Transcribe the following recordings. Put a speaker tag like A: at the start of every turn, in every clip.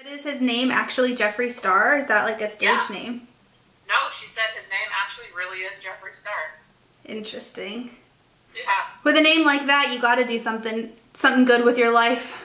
A: But is his name actually Jeffree Star? Or is that like a stage name?
B: No, she said his name actually really is Jeffree Star.
A: Interesting.
B: Yeah.
A: With a name like that, you gotta do something good with your life.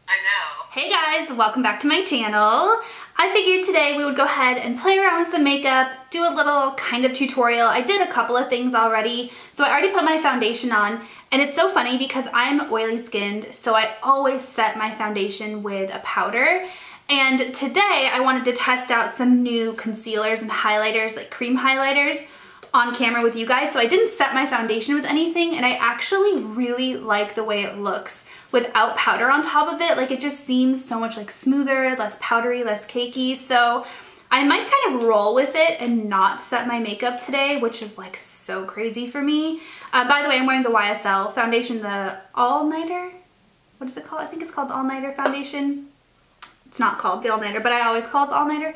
B: I know.
A: Hey guys, welcome back to my channel. I figured today we would go ahead and play around with some makeup, do a little kind of tutorial. I did a couple of things already. So I already put my foundation on, and it's so funny because I'm oily skinned, so I always set my foundation with a powder. And today I wanted to test out some new concealers and highlighters, like cream highlighters, on camera with you guys. So I didn't set my foundation with anything, and I actually really like the way it looks without powder on top of it. Like, it just seems so much like smoother, less powdery, less cakey. So I might kind of roll with it and not set my makeup today, which is like so crazy for me. By the way, I'm wearing the YSL foundation, the All Nighter. What is it called? I think it's called the All Nighter foundation. It's not called the All Nighter, but I always call it the All Nighter.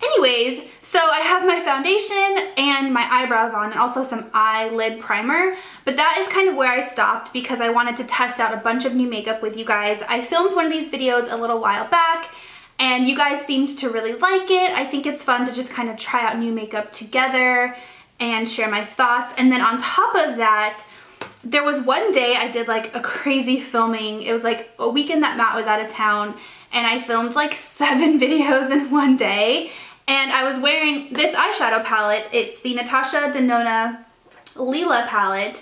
A: Anyways, so I have my foundation and my eyebrows on, and also some eyelid primer, but that is kind of where I stopped because I wanted to test out a bunch of new makeup with you guys. I filmed one of these videos a little while back, and you guys seemed to really like it. I think it's fun to just kind of try out new makeup together and share my thoughts. And then on top of that, there was one day I did like a crazy filming. It was like a weekend that Matt was out of town, and I filmed like 7 videos in one day. And I was wearing this eyeshadow palette. It's the Natasha Denona Lila palette.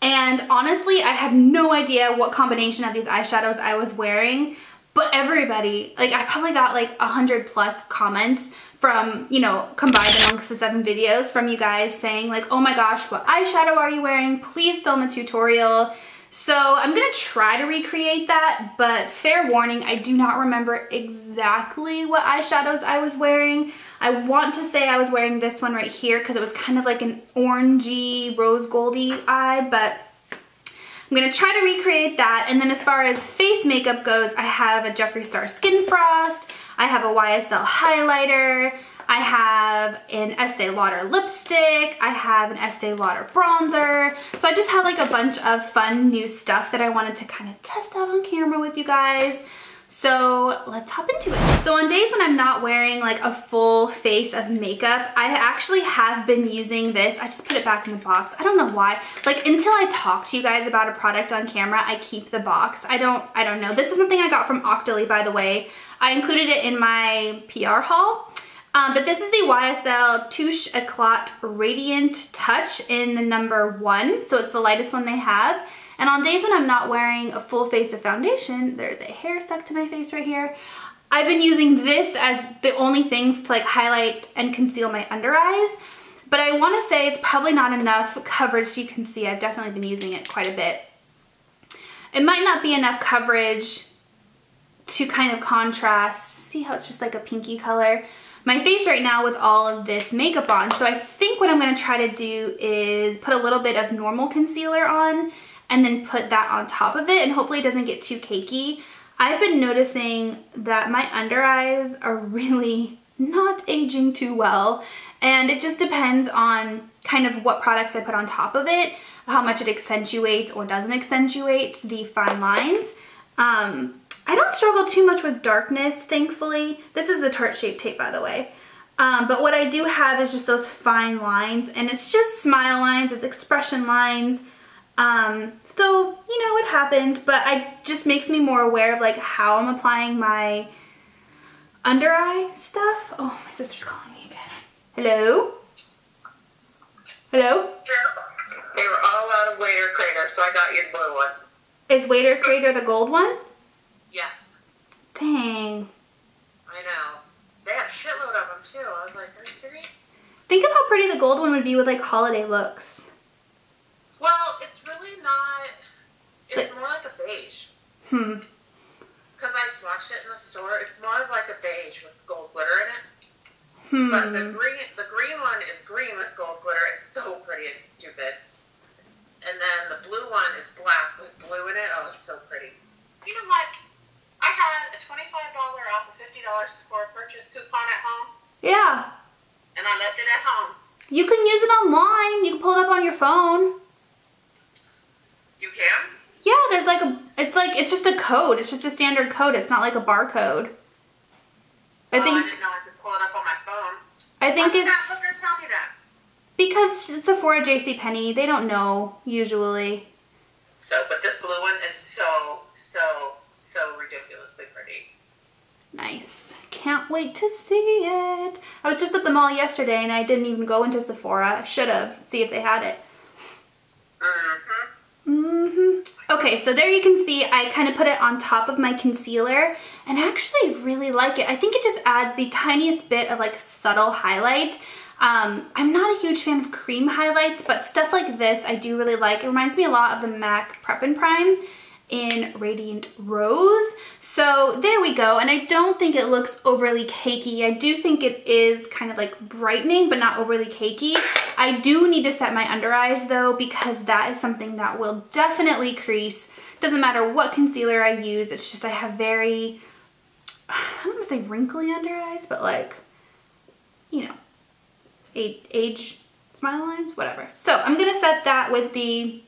A: And honestly, I had no idea what combination of these eyeshadows I was wearing. But everybody, like, I probably got like 100+ comments from, you know, combined amongst the 7 videos from you guys saying like, oh my gosh, what eyeshadow are you wearing? Please film a tutorial. So I'm gonna try to recreate that, but fair warning, I do not remember exactly what eyeshadows I was wearing. I want to say I was wearing this one right here because it was kind of like an orangey, rose goldy eye, but I'm gonna try to recreate that. And then as far as face makeup goes, I have a Jeffree Star Skin Frost, I have a YSL highlighter, I have an Estee Lauder lipstick, I have an Estee Lauder bronzer. So I just have like a bunch of fun new stuff that I wanted to kind of test out on camera with you guys. So let's hop into it. So on days when I'm not wearing like a full face of makeup, I actually have been using this. I just put it back in the box. I don't know why. Like, until I talk to you guys about a product on camera, I keep the box. I don't know. This is something I got from Octoly, by the way. I included it in my PR haul. But this is the YSL Touche Eclat Radiant Touch in the number 1. So it's the lightest one they have. And on days when I'm not wearing a full face of foundation, there's a hair stuck to my face right here. I've been using this as the only thing to like highlight and conceal my under eyes. But I want to say it's probably not enough coverage. So you can see I've definitely been using it quite a bit. It might not be enough coverage to kind of contrast. See how it's just like a pinky color? My face right now with all of this makeup on. So I think what I'm going to try to do is put a little bit of normal concealer on and then put that on top of it, and hopefully it doesn't get too cakey. I've been noticing that my under eyes are really not aging too well, and it just depends on kind of what products I put on top of it, how much it accentuates or doesn't accentuate the fine lines. I don't struggle too much with darkness, thankfully. This is the Tarte Shape Tape, by the way. But what I do have is just those fine lines, and it's just smile lines, it's expression lines. So, you know, it happens, but it just makes me more aware of like how I'm applying my under eye stuff. Oh, my sister's calling me again. Hello? Hello?
B: They were all out of Waiter Crater, so I got you the blue one.
A: Is Waiter Crater the gold one?
B: Yeah.
A: Dang.
B: I know. They had a shitload of them too. I was like, are you serious?
A: Think of how pretty the gold one would be with like holiday looks.
B: Well, it's really not, it's more like a beige. Because I swatched it in the store, it's more of like a beige with gold glitter in it. But the green one is green with gold glitter. It's so pretty and stupid. And then the blue one is black with blue in it. Oh, it's so pretty. You know what? I had a $25 off of $50 for a purchase coupon at home.
A: Yeah.
B: And I left it at home.
A: You can use it online. You can pull it up on your phone.
B: You can?
A: Yeah, there's like a, it's just a code. It's just a standard code. It's not like a barcode. I think.
B: I didn't know I could pull it up on my phone.
A: I think it's.
B: Why did that tell me that?
A: Because Sephora, JCPenney, they don't know usually.
B: So, but this blue one is so ridiculously pretty.
A: Nice. Can't wait to see it. I was just at the mall yesterday and I didn't even go into Sephora. I should have. See if they had it. Okay, so there you can see I kind of put it on top of my concealer and I actually really like it. I think it just adds the tiniest bit of like subtle highlight. I'm not a huge fan of cream highlights, but stuff like this I do really like. It reminds me a lot of the MAC Prep and Prime in Radiant Rose. So there we go, and I don't think it looks overly cakey. I do think it is kind of like brightening, but not overly cakey. I do need to set my under eyes though, because that is something that will definitely crease. Doesn't matter what concealer I use, it's just I have very, I don't want to say wrinkly under eyes, but like, you know, age smile lines, whatever. So I'm gonna set that with the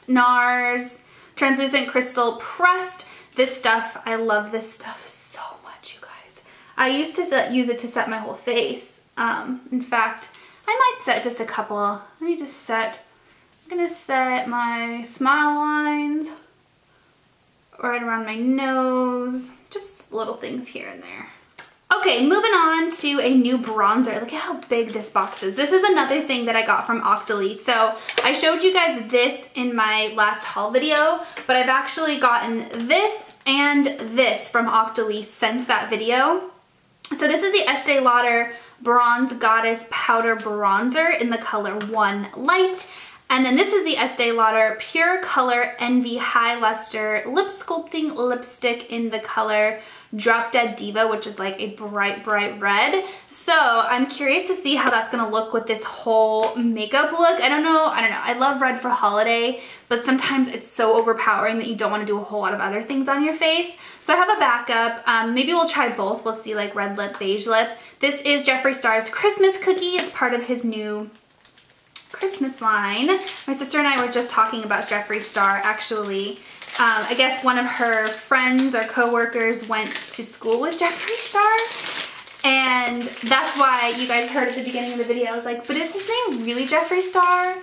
A: NARS Translucent Crystal Pressed. This stuff, I love this stuff so much, you guys. I used to use it to set my whole face. In fact, I might set just a couple. Let me just set, I'm gonna set my smile lines right around my nose, just little things here and there. Okay, moving on to a new bronzer. Look at how big this box is. This is another thing that I got from Octoly. So I showed you guys this in my last haul video, but I've actually gotten this and this from Octoly since that video. So this is the Estee Lauder Bronze Goddess Powder Bronzer in the color 1 Light. And then this is the Estee Lauder Pure Color Envy High Luster Lip Sculpting Lipstick in the color Drop Dead Diva, which is like a bright red. So I'm curious to see how that's gonna look with this whole makeup look. I don't know. I love red for holiday, but sometimes it's so overpowering that you don't want to do a whole lot of other things on your face. So I have a backup. Maybe we'll try both. We'll see, like red lip, beige lip. This is Jeffree Star's Christmas Cookie. It's part of his new Christmas line. My sister and I were just talking about Jeffree Star actually. I guess one of her friends or co-workers went to school with Jeffree Star, and that's why you guys heard at the beginning of the video, I was like, but is his name really Jeffree Star?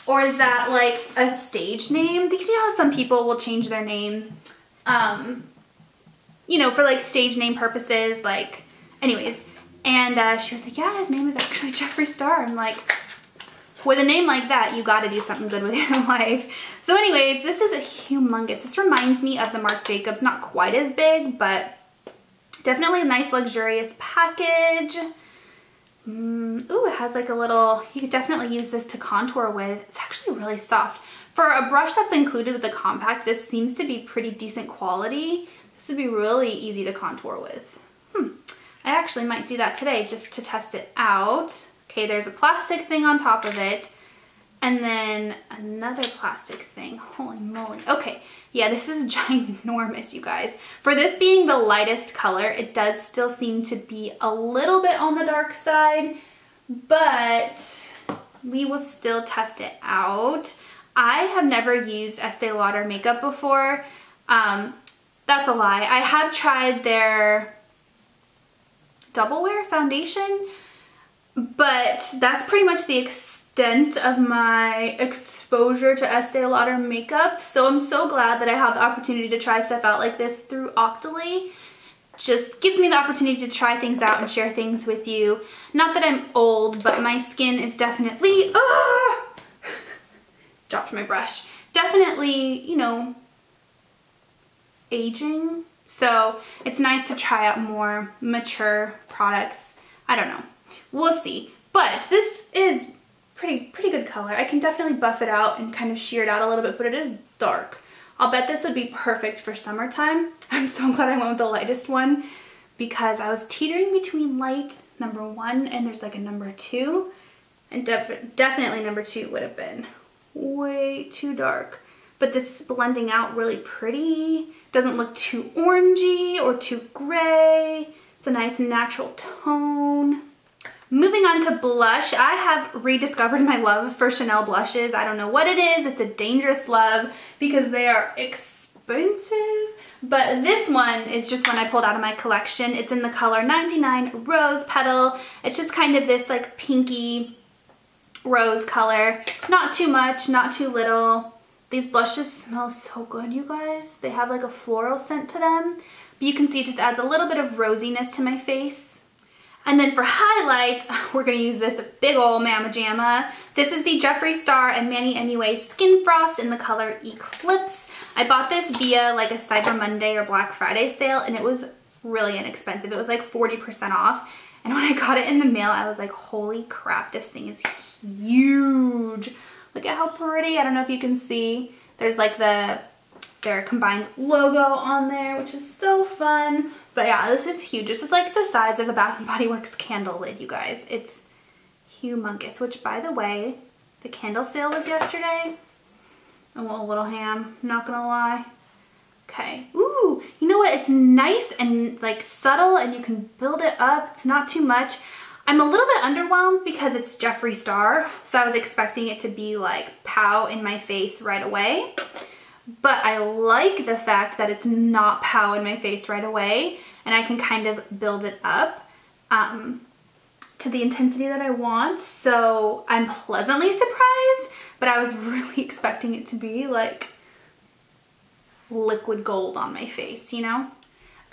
A: Or is that like a stage name? Because you know how some people will change their name, you know, for like stage name purposes, like, anyways. And she was like, yeah, his name is actually Jeffree Star. I'm like, with a name like that, you gotta do something good with your life. So anyways, this is a humongous. This reminds me of the Marc Jacobs, not quite as big, but definitely a nice luxurious package. Ooh, it has like a little, you could definitely use this to contour with. It's actually really soft. For a brush that's included with the compact, this seems to be pretty decent quality. This would be really easy to contour with. I actually might do that today just to test it out. Okay, there's a plastic thing on top of it, and then another plastic thing. Holy moly. Okay, yeah, this is ginormous, you guys. For this being the lightest color, it does still seem to be a little bit on the dark side, but we will still test it out. I have never used Estee Lauder makeup before. That's a lie. I have tried their Double Wear foundation, but that's pretty much the extent of my exposure to Estee Lauder makeup. So I'm so glad that I have the opportunity to try stuff out like this through Octoly. Just gives me the opportunity to try things out and share things with you. Not that I'm old, but my skin is definitely, dropped my brush. Definitely, you know, aging. So it's nice to try out more mature products. I don't know. We'll see. But this is pretty good color. I can definitely buff it out and kind of sheer it out a little bit, but it is dark. I'll bet this would be perfect for summertime. I'm so glad I went with the lightest one because I was teetering between light number 1 and there's like a number 2. And definitely number 2 would have been way too dark. But this is blending out really pretty. Doesn't look too orangey or too gray. It's a nice natural tone. Moving on to blush, I have rediscovered my love for Chanel blushes. I don't know what it is. It's a dangerous love because they are expensive, But this one is just one I pulled out of my collection. It's in the color 99 Rose Petal. It's just kind of this like pinky rose color. Not too much, not too little. These blushes smell so good, you guys. They have like a floral scent to them. But you can see it just adds a little bit of rosiness to my face. And then for highlight, we're gonna use this big ol' Mamma Jamma. This is the Jeffree Star and Manny MUA Skin Frost in the color Eclipse. I bought this via like a Cyber Monday or Black Friday sale, and it was really inexpensive. It was like 40% off. And when I got it in the mail, I was like, holy crap, this thing is huge. Look at how pretty. I don't know if you can see. There's like their combined logo on there, which is so fun. But yeah, this is huge. This is like the size of a Bath & Body Works candle lid, you guys. It's humongous, which by the way, the candle sale was yesterday. I went a little ham, not gonna lie. Okay, ooh, you know what? It's nice and like subtle and you can build it up. It's not too much. I'm a little bit underwhelmed because it's Jeffree Star, so I was expecting it to be like pow in my face right away. But I like the fact that it's not pow in my face right away, and I can kind of build it up to the intensity that I want. So I'm pleasantly surprised, but I was really expecting it to be like liquid gold on my face, you know?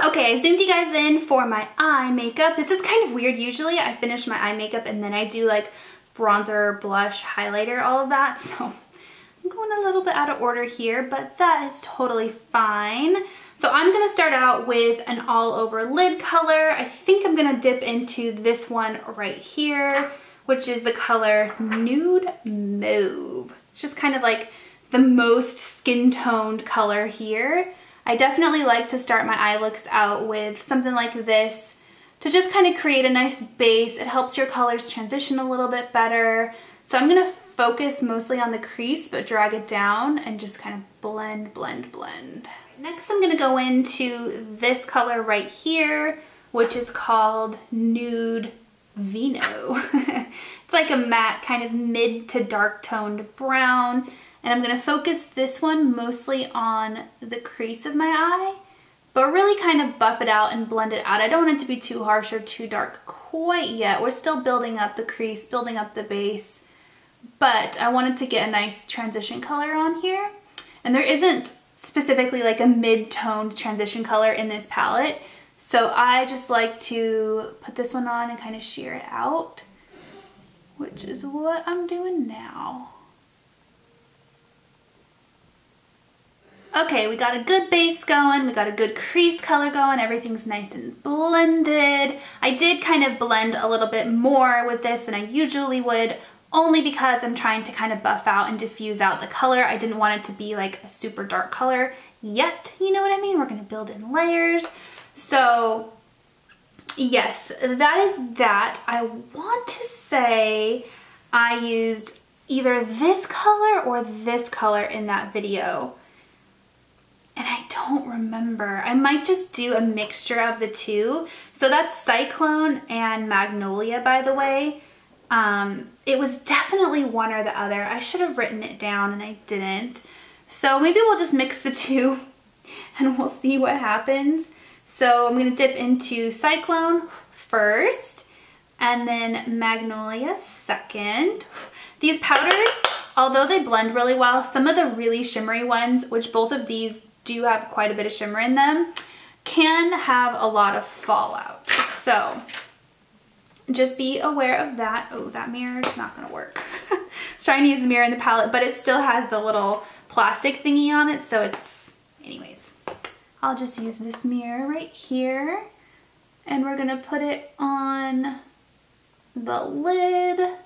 A: Okay, I zoomed you guys in for my eye makeup. This is kind of weird. Usually I finish my eye makeup and then I do like bronzer, blush, highlighter, all of that. So I'm going a little bit out of order here, but that is totally fine. So I'm gonna start out with an all over lid color. I think I'm gonna dip into this one right here, which is the color Nude Mauve. It's just kind of like the most skin toned color here. I definitely like to start my eye looks out with something like this to just kind of create a nice base. It helps your colors transition a little bit better. So I'm gonna focus mostly on the crease, but drag it down and just kind of blend, blend, blend. Next, I'm gonna go into this color right here, which is called Nude Vino. It's like a matte kind of mid to dark toned brown. And I'm gonna focus this one mostly on the crease of my eye, but really kind of buff it out and blend it out. I don't want it to be too harsh or too dark quite yet. We're still building up the crease, building up the base, but I wanted to get a nice transition color on here. And there isn't specifically like a mid-toned transition color in this palette, so I just like to put this one on and kind of sheer it out, which is what I'm doing now. Okay, we got a good base going, we got a good crease color going, everything's nice and blended. I did kind of blend a little bit more with this than I usually would, only because I'm trying to kind of buff out and diffuse out the color. I didn't want it to be like a super dark color yet, you know what I mean? We're gonna build in layers. So yes, that is that. I want to say I used either this color or this color in that video. And I don't remember. I might just do a mixture of the two. So that's Cyclone and Magnolia, by the way. It was definitely one or the other. I should have written it down and I didn't. So maybe we'll just mix the two and we'll see what happens. So I'm gonna dip into Cyclone first and then Magnolia second. These powders, although they blend really well, some of the really shimmery ones, which both of these do have quite a bit of shimmer in them, can have a lot of fallout. So just be aware of that. Oh, that mirror is not gonna work. I was trying to use the mirror in the palette, but it still has the little plastic thingy on it, so it's, anyways. I'll just use this mirror right here, and we're gonna put it on the lid,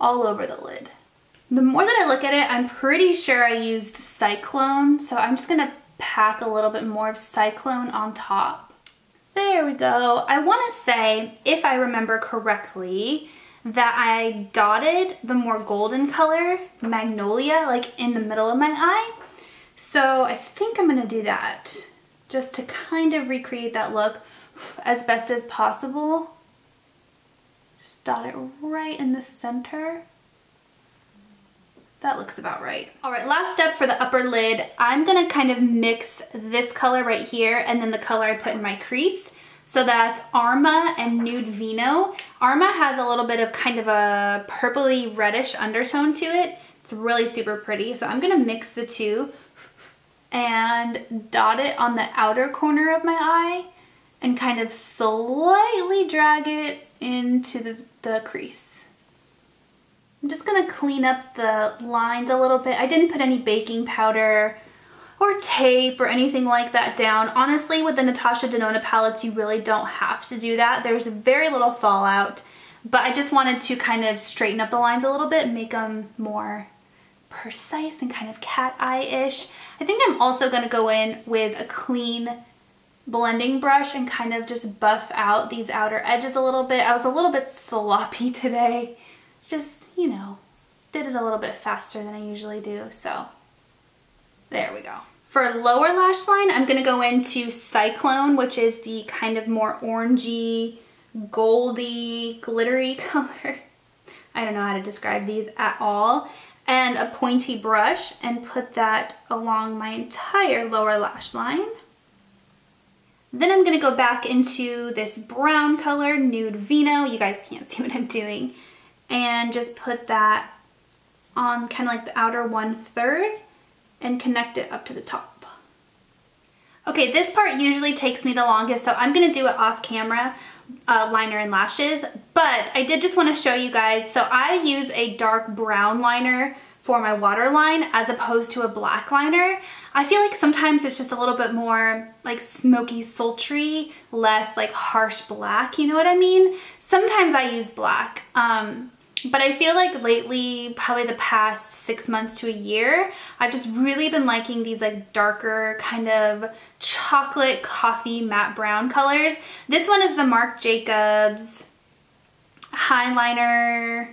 A: all over the lid. The more that I look at it, I'm pretty sure I used Cyclone, so I'm just gonna pack a little bit more of Cyclone on top. There we go. I want to say, if I remember correctly, that I dotted the more golden color, Magnolia, like in the middle of my eye. So I think I'm gonna do that, just to kind of recreate that look as best as possible. Just dot it right in the center. That looks about right. All right, last step for the upper lid. I'm gonna kind of mix this color right here and then the color I put in my crease. So that's Arma and Nude Vino. Arma has a little bit of kind of a purpley reddish undertone to it. It's really super pretty. So I'm gonna mix the two and dot it on the outer corner of my eye and kind of slightly drag it into the crease. I'm just gonna clean up the lines a little bit. I didn't put any baking powder or tape or anything like that down. Honestly, with the Natasha Denona palettes, you really don't have to do that. There's very little fallout, but I just wanted to kind of straighten up the lines a little bit, make them more precise and kind of cat eye-ish. I think I'm also gonna go in with a clean blending brush and kind of just buff out these outer edges a little bit. I was a little bit sloppy today. Just, you know, did it a little bit faster than I usually do, so there we go. For lower lash line, I'm gonna go into Cyclone, which is the kind of more orangey, goldy, glittery color. I don't know how to describe these at all. And a pointy brush and put that along my entire lower lash line. Then I'm gonna go back into this brown color, Nude Vino. You guys can't see what I'm doing. And just put that on kind of like the outer 1/3 and connect it up to the top. Okay, this part usually takes me the longest, so I'm gonna do it off camera, liner and lashes, but I did just wanna show you guys, so I use a dark brown liner for my waterline as opposed to a black liner. I feel like sometimes it's just a little bit more like smoky, sultry, less like harsh black, you know what I mean? Sometimes I use black, but I feel like lately, probably the past 6 months to a year, I've just really been liking these like darker kind of chocolate coffee matte brown colors. This one is the Marc Jacobs Highliner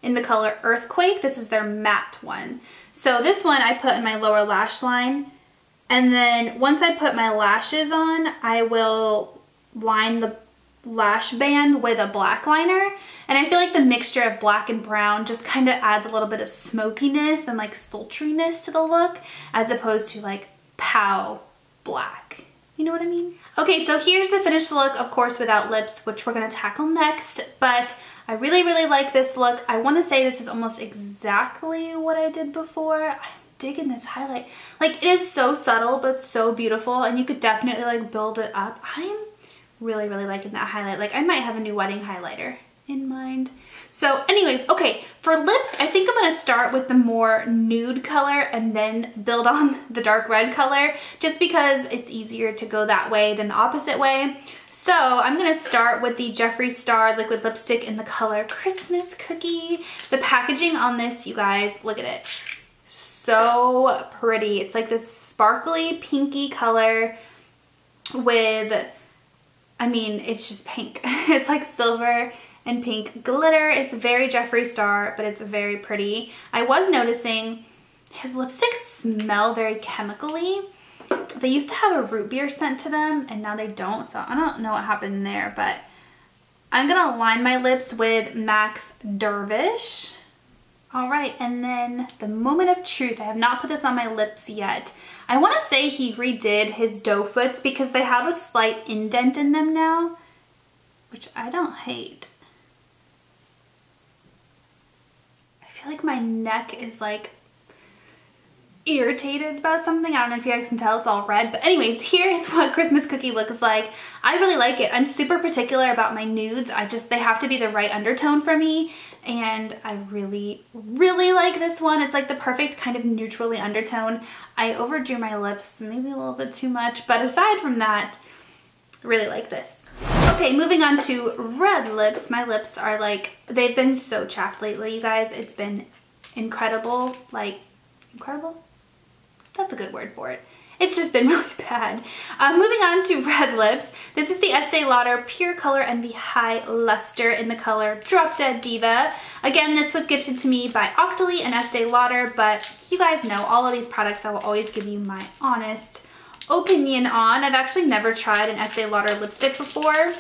A: in the color Earthquake. This is their matte one. So this one I put in my lower lash line, and then once I put my lashes on, I will line the lash band with a black liner. And I feel like the mixture of black and brown just kind of adds a little bit of smokiness and like sultriness to the look, as opposed to like pow black. You know what I mean? Okay, so here's the finished look, of course without lips, which we're gonna tackle next, but I really, really like this look. I wanna say this is almost exactly what I did before. I'm digging this highlight. Like, it is so subtle, but so beautiful, and you could definitely like build it up. I'm really, really liking that highlight. Like, I might have a new wedding highlighter in mind. So anyways, okay, for lips, I think I'm gonna start with the more nude color and then build on the dark red color, just because it's easier to go that way than the opposite way. So I'm gonna start with the Jeffree Star liquid lipstick in the color Christmas Cookie. The packaging on this, you guys, look at it. So pretty. It's like this sparkly pinky color with, I mean, it's just pink. It's like silver and pink glitter. It's very Jeffree Star, but it's very pretty. I was noticing his lipsticks smell very chemically. They used to have a root beer scent to them, and now they don't, so I don't know what happened there, but I'm gonna line my lips with Max Dervish. All right, and then the moment of truth. I have not put this on my lips yet. I wanna say he redid his doe foots because they have a slight indent in them now, which I don't hate. I feel like my neck is like irritated about something. I don't know if you guys can tell, it's all red. But anyways, here's what Christmas Cookie looks like. I really like it. I'm super particular about my nudes. They have to be the right undertone for me. And I really, really like this one. It's like the perfect kind of neutrally undertone. I overdrew my lips, maybe a little bit too much. But aside from that, I really like this. Okay, moving on to red lips. My lips are like, they've been so chapped lately, you guys. It's been incredible. Like, incredible? That's a good word for it. It's just been really bad. Moving on to red lips. This is the Estee Lauder Pure Color Envy High Luster in the color Drop Dead Diva. Again, this was gifted to me by Octoly and Estee Lauder, but you guys know all of these products I will always give you my honest opinion on. I've actually never tried an Estee Lauder lipstick before.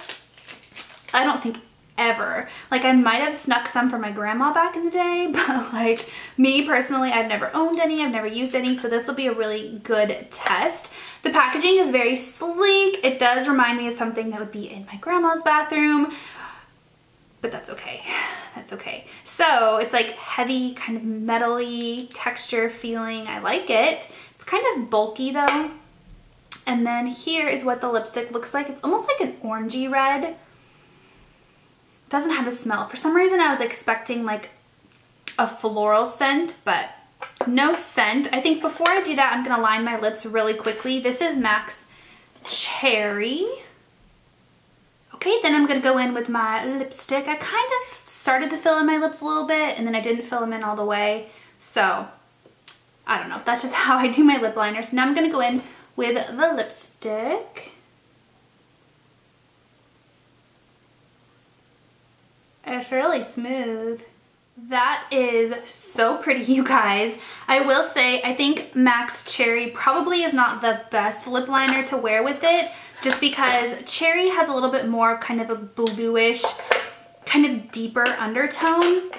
A: I don't think ever. Like I might have snuck some from my grandma back in the day, but like me personally, I've never owned any, I've never used any, so this will be a really good test. The packaging is very sleek. It does remind me of something that would be in my grandma's bathroom, but that's okay. That's okay. So it's like heavy, kind of metally texture feeling. I like it. It's kind of bulky though. And then here is what the lipstick looks like. It's almost like an orangey red. It doesn't have a smell. For some reason I was expecting like a floral scent, but no scent. I think before I do that, I'm gonna line my lips really quickly. This is MAC's Cherry. Okay, then I'm gonna go in with my lipstick. I kind of started to fill in my lips a little bit and then I didn't fill them in all the way. So, I don't know. That's just how I do my lip liner. So now I'm gonna go in with the lipstick. It's really smooth. That is so pretty, you guys. I will say, I think MAC's Cherry probably is not the best lip liner to wear with it, just because Cherry has a little bit more of kind of a bluish, kind of deeper undertone.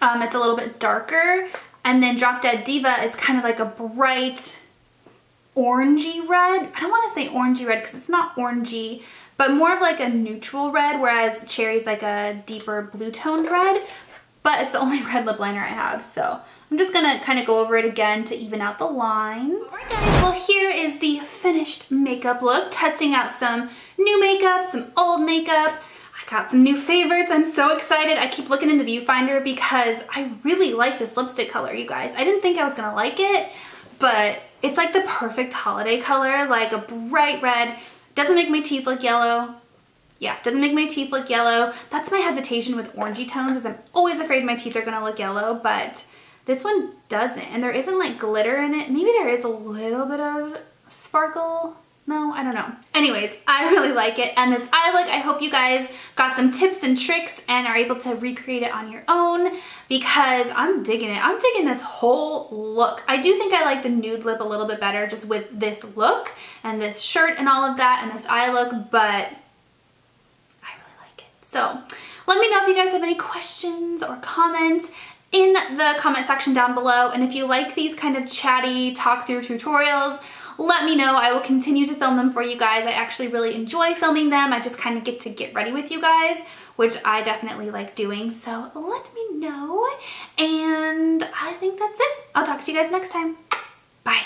A: It's a little bit darker. And then Drop Dead Diva is kind of like a bright orangey red. I don't want to say orangey red because it's not orangey, but more of like a neutral red, whereas Cherry's like a deeper blue toned red. But it's the only red lip liner I have, so I'm just gonna kind of go over it again to even out the lines. Alright guys, well here is the finished makeup look, testing out some new makeup, some old makeup. I got some new favorites. I'm so excited. I keep looking in the viewfinder because I really like this lipstick color, you guys. I didn't think I was gonna like it, but it's like the perfect holiday color, like a bright red. Doesn't make my teeth look yellow. Yeah, doesn't make my teeth look yellow. That's my hesitation with orangey tones, is I'm always afraid my teeth are gonna look yellow, but this one doesn't. And there isn't like glitter in it. Maybe there is a little bit of sparkle. No, I don't know. Anyways, I really like it. And this eye look, I hope you guys got some tips and tricks and are able to recreate it on your own, because I'm digging it. I'm digging this whole look. I do think I like the nude lip a little bit better just with this look and this shirt and all of that and this eye look, but so let me know if you guys have any questions or comments in the comment section down below. And if you like these kind of chatty talk through tutorials, let me know. I will continue to film them for you guys. I actually really enjoy filming them. I just kind of get to get ready with you guys, which I definitely like doing. So let me know. And I think that's it. I'll talk to you guys next time. Bye.